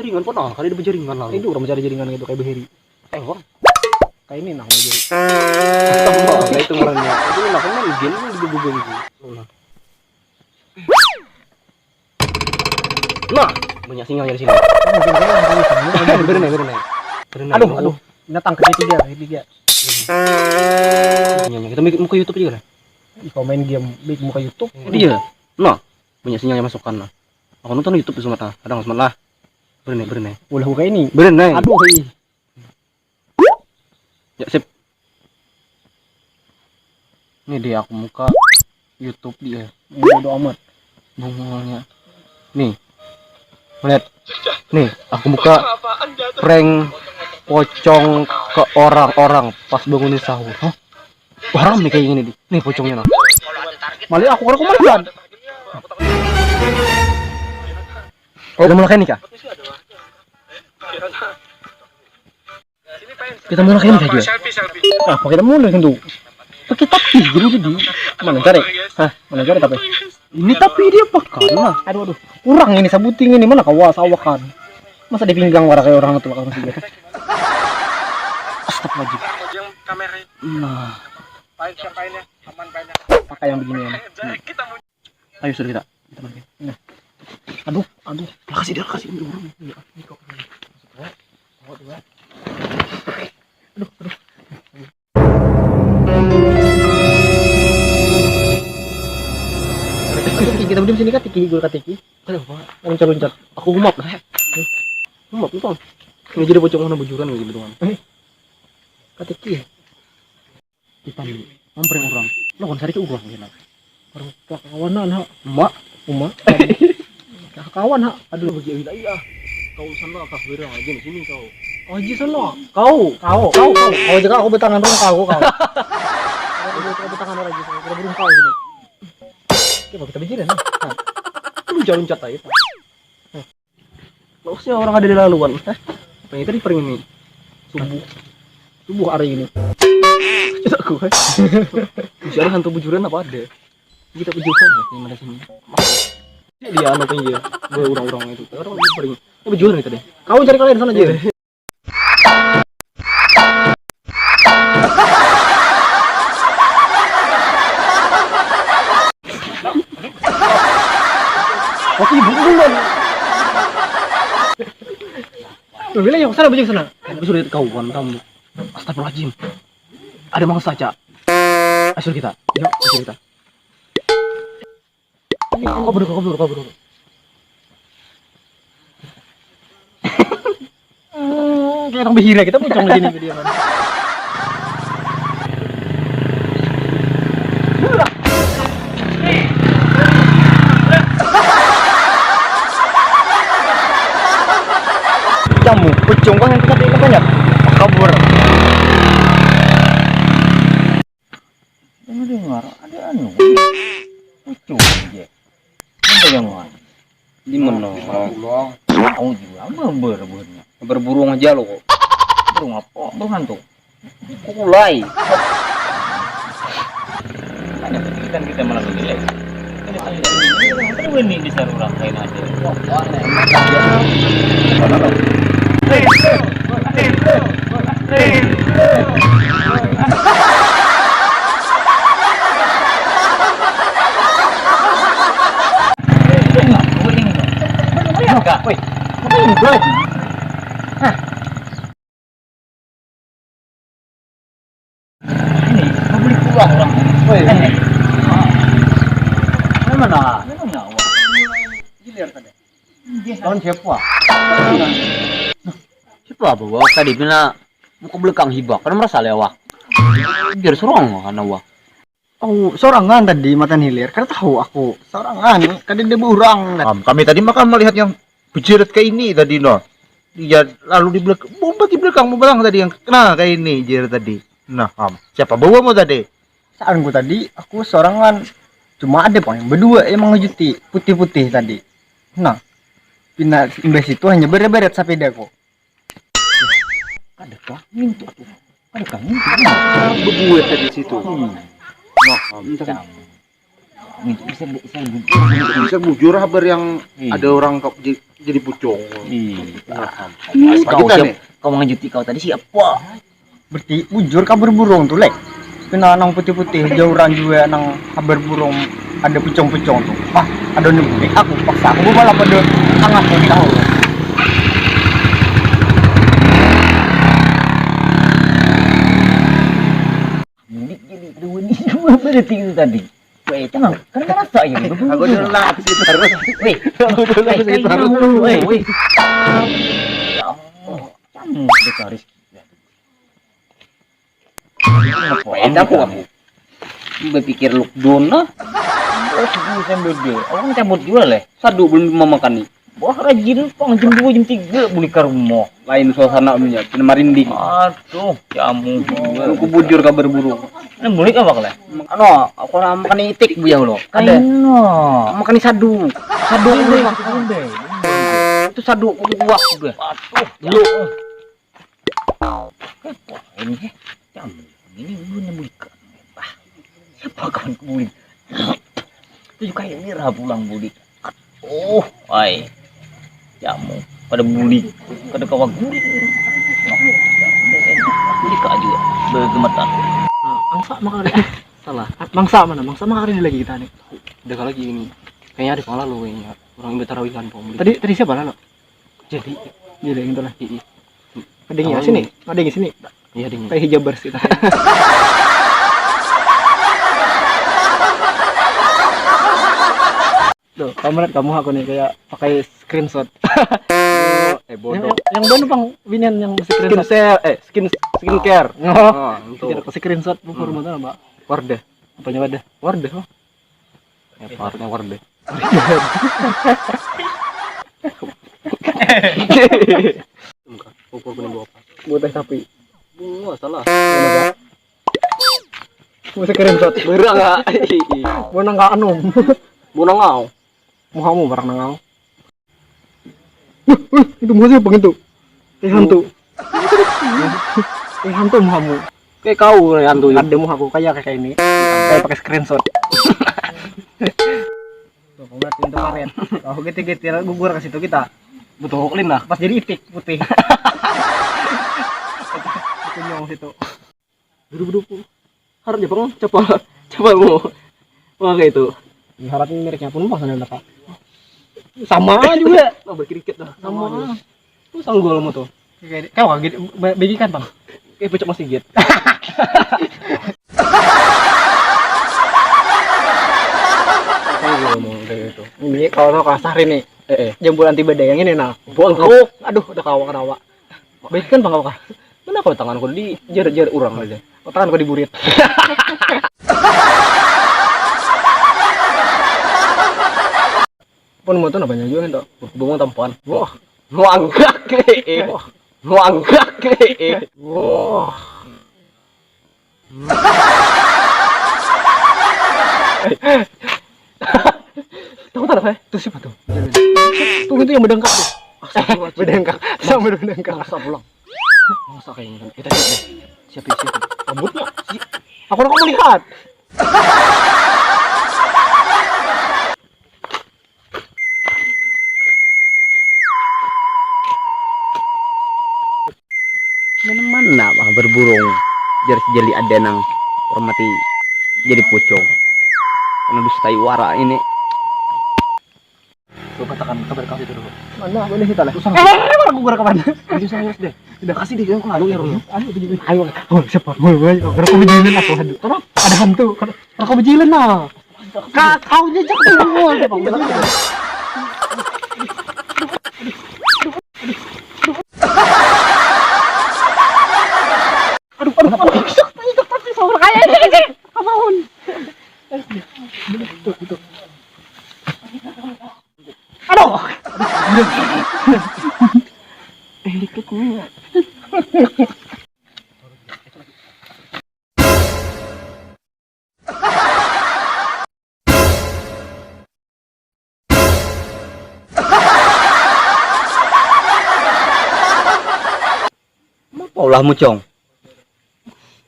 jaringan pernah kali di jaringan lah. Itu orang mencari jaringan gitu kayak beheri. Orang. Kayak ini nah jadi. Astagfirullah itu orangnya. Itu lah kan main game di Google gitu. Nah, banyak sinyal dari sini. Berenai. Aduh. Datang ketiga. Sinyalnya kita muka YouTube juga lah. Kau main game bikin muka YouTube. Dia. Nah, banyak sinyal yang masukkan lah. Aku nonton YouTube di Sumatera. Kadang Sumatera. Berenai. Boleh buka ini. Berenai. Aduh. Ya sip. Ini dia aku muka YouTube dia. Bodo amat. Bungolnya. Nih. Lihat. Nih, aku buka prank pocong ke orang-orang pas bangunin sahur. Hah? Haram nih kayak gini nih. Nih pocongnya nah. Malah aku kemarin. Udah mulai nih kah? Kita mulai kayak nih aja. Ah, pakai mulai kan tuh. Pakai tapi dulu jadi. Mana cari? Hah, mana cari tapi? Ini tapi dia pakai lah. Aduh. Kurang ini sabuting ini mana kau sawakan. Masa di pinggang warna kayak orang itu lah kan. Astagfirullahaladzim. Nah, pakai yang beginian. ayo sudah kita. Nah. Aduh. Kasih dulu. Aduh. Kita berdua sini kan tiki. Aduh, Pak. Loncat. Aku humap lah. Humap itu. Ini jadi pocong mana bujuran gitu doang. Katiki. Kita nih, mampering orang. Lo kan cari ke orang gitu. Orang kawanan ha. Emak. Kawan ha. Aduh, bagi wilayah. Kau sana kah berang aja di sini kau. Oh, ji sono. Kau jaga aku betangan dong kau. Aku betangan orang gitu. Kita burung kau sini. Coba kita bijiran ha. Lu jangan loncat aja. Lo sih orang ada di laluan. Apa yang tadi pering ini? Subuh hari ini. Tidak aku kan. Bisa ada hantu bujuran apa ada? Kita bujuran yang mana sini? Dia anu pinggir. Orang-orang itu. Orang pering. Bujuran itu deh. Kau cari kalian sana aja. Oke, bukan. Tuh, bilang yang sana bujung sana. Aku sudah kau kamu. Astagfirullahaladzim. Ada mangsa saja. Asyur kita. Yuk, asyur kita. Kau berdua. Kayak orang behira kita pucang di sini dia kan. Kamu pucung kan yang kita tidak banyak. Kabur. Ini dengar ada anu. Pucung aja. Apa yang mana? Di mana? Tahu juga berburung. Berburung aja lo kok. Burung apa? Burung hantu. Kulai. Ada kan kita malah begini. Ini paling ini di sarurang kain ada. Woi, ini mau beli pulang orang. Woi, mana? Gilir tadi. Tahun siapa? Siapa bawa tadi bina muka belakang hibak. Kan merasa lewat. Biar serong kan awak. Oh, sorangan tadi matan hilir. Karena tahu aku sorangan. Kadang dia burang. Kami tadi makan melihat yang berjerat kayak ini tadi no. Dia lalu di belakang, bomba di belakang tadi yang kena kayak ini jerat tadi. Nah, siapa bawa mau tadi? Saat gua tadi aku sorangan. Cuma ada yang berdua emang ngejuti putih-putih tadi. Nah, pindah imbas itu hanya beret-beret sepedaku. Ada kah? Mintu tuh. Ada kah? Bebuet tadi situ. Nah, Bisa bujur habar yang Iya. ada orang jadi pucung. Iya. Kau Kau nih. kau mengajuti kau tadi siapa? Berarti bujur kabar burung tuh lek. Kena nang putih-putih jauran juga nang kabar burung ada pucung-pucung tuh. Ah, ada nih aku paksa aku malah pada sangat tahu. Bulik jadi dua ini dua berarti itu tadi. Weh, jangan kan merasa ya. Aku dulu lah sekitar. Weh, aku dulu sekitar. Weh, weh. Ya Allah, kamu sudah Rizky. Ngapain aku? Berpikir lockdown lah. Oh, sebelum saya beda. Orang cabut juga lah. Sadu belum memakan nih. Wah, rajin pang jam 2 jam 3 balik ke rumah. Lain suasana punya, kena marinding. Aduh, jamu. Aku bujur kabar burung. Ini bulik apa kalian? Ano, aku orang makan itik bu ya lo. Ada. Makan sadu. Sadu itu itu sadu buah juga. Aduh, jamu. Ini jamu. Ini bukan bulik. Ah, siapa kawan bulik? Itu juga kayak Mira pulang bulik. Oh, ay. Jamu pada bulik, pada kawak bulik. Bulik aja bergemetar. Angsa makari. Salah. Mangsa mana? Mangsa makari lagi kita nih. Udah lagi ini. Kayaknya ada pengalaman lo kayaknya. Orang yang betarawilan pom. Tadi siapa lalu? Jadi yang itu lah. Ada yang sini. Ada yang sini. Iya, ada yang. Kayak hijabers kita. Tuh, kamu aku nih kayak pakai screenshot. Bodoh. Yang bener bang, Winian yang screenshot. Skincare. Tidak kasih screenshot buku rumah tuh mbak. Wardah. Apanya wadah? Wardah. Oh. Ya, partnya wardah. Ukur punya bawa apa? Buat teh sapi. Wah, salah. Mau screenshot. Bener enggak? Mau nang anu. Mau nang ngau. Mau kamu barang nang ngau. Itu mau siapa gitu? Kayak hantu. Kayak hantu mau kamu. Kayak kau kayak hantu. Ada mau aku kayak ini. Kayak pakai screenshot. Tuh, kau lihat pintu karet. Kau gitu-gitu gugur ke situ kita. Butuh hoklin lah. Pas jadi itik putih. Itu nyong situ. Duduk-duduk. Harap ya bang. Coba mau. Wah kayak itu. Harapnya mereknya pun bang sana Kak. Sama juga. Oh, berkirikit dah. Sama. Tuh sanggol mu tuh. Kayak kau gitu bagikan bang. Kayak pecok masih git. Saya ngomong kayak gitu. Ini kalau kasar ini. Jambul anti badai yang ini nah. Bongkok. Aduh, udah kawa-kawa. Bagikan bang kau. Mana kau tanganku di jar-jar urang aja. Oh, tanganku diburit. Pun motor namanya juga nih, bunga tampan. Wah, nguanggak ke, nguanggak ke, wah. Tahu tak apa? Itu siapa tuh? Tuh itu yang berdengkak tuh. Berdengkak, sama berdengkak. Masa pulang? Masa kayaknya kita lihat deh. Siapa? Rambutnya? Aku udah kamu lihat. Mana mah berburung jar sejali ada nang hormati jadi pucung karena dustai wara ini. Coba katakan kabar kau itu dulu. Mana boleh kita lah. Mana aku kabar kapan? Itu saya deh. Udah kasih deh aku lalu ya Ron. Ayo. Oh, siapa? Woi, aku bejilan aku hantu. Terus ada hantu. Aku bejilan nah. Kau jejak semua. Paulah mucong.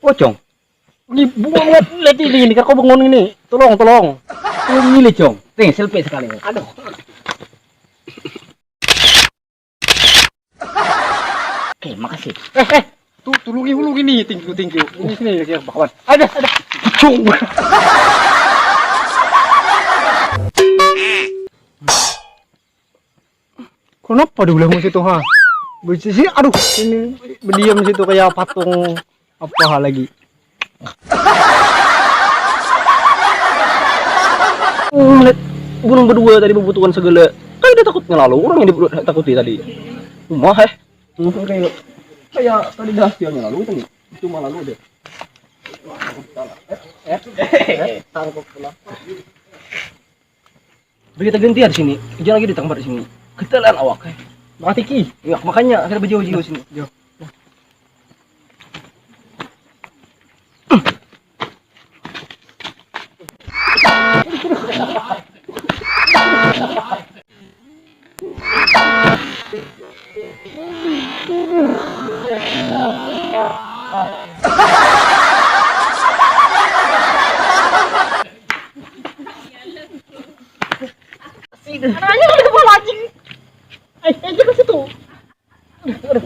Pocong. Ini buang lihat ini kau bangun ini. Tolong. Lu milih, Jong. Nih, selfie sekali. Aduh. Oke, makasih. Tuh tulungi nih, thank you. Ini sini ya kawan. Ada. Cung. Kenapa dia boleh situ ha? Bersisi, aduh, ini berdiam situ kayak patung apa hal lagi. Melihat gunung berdua tadi membutuhkan segala. Kan dia takut ngelalu, orang yang ditakuti tadi. Rumah kayak tadi dah dia ngelalu itu nih. Cuma lalu deh. Berita gantian di sini. Jangan lagi ditangkap di sini. Ketelan awak. Mati ki. Ya, makanya akhirnya berjauh-jauh sini. Jauh.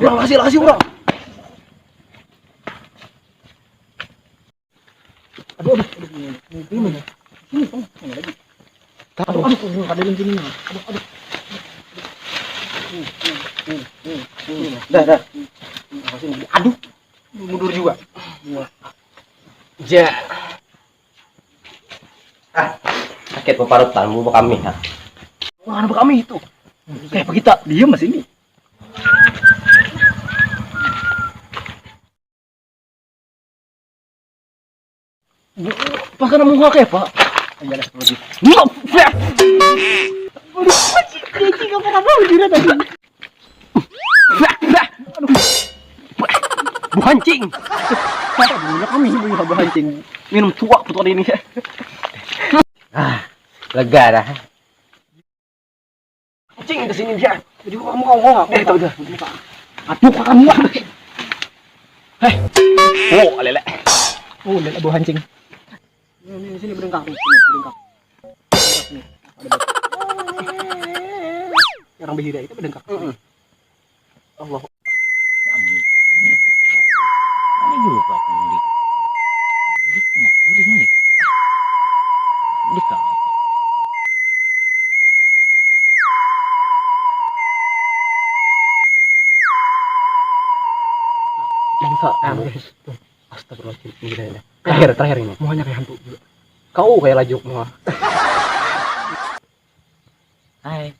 Kurang kasih orang. Dah. Aduh, mundur juga. Ja. Sakit paparutan bubuk kami ha. Mana kami itu? Kayak apa kita? Diam mas ini. Pakai nama kayak apa? Aja dah lagi. Buhancing. Kami punya hancing. Minum tua putu ini. Lega dah. Cing ke sini dia. Jadi kamu ngomong. Tahu dah. Aduh kamu. Oh, lele. Oh, udah bau hancing. Ini sini berdengkak. Orang behira itu berdengkak. Allah. Ini juga mudik. Mudik. Mudik kan. Bangsa. Astagfirullahaladzim. Terakhir ini. Muanya kayak hantu juga. Kau kayak lajuk semua. Hai.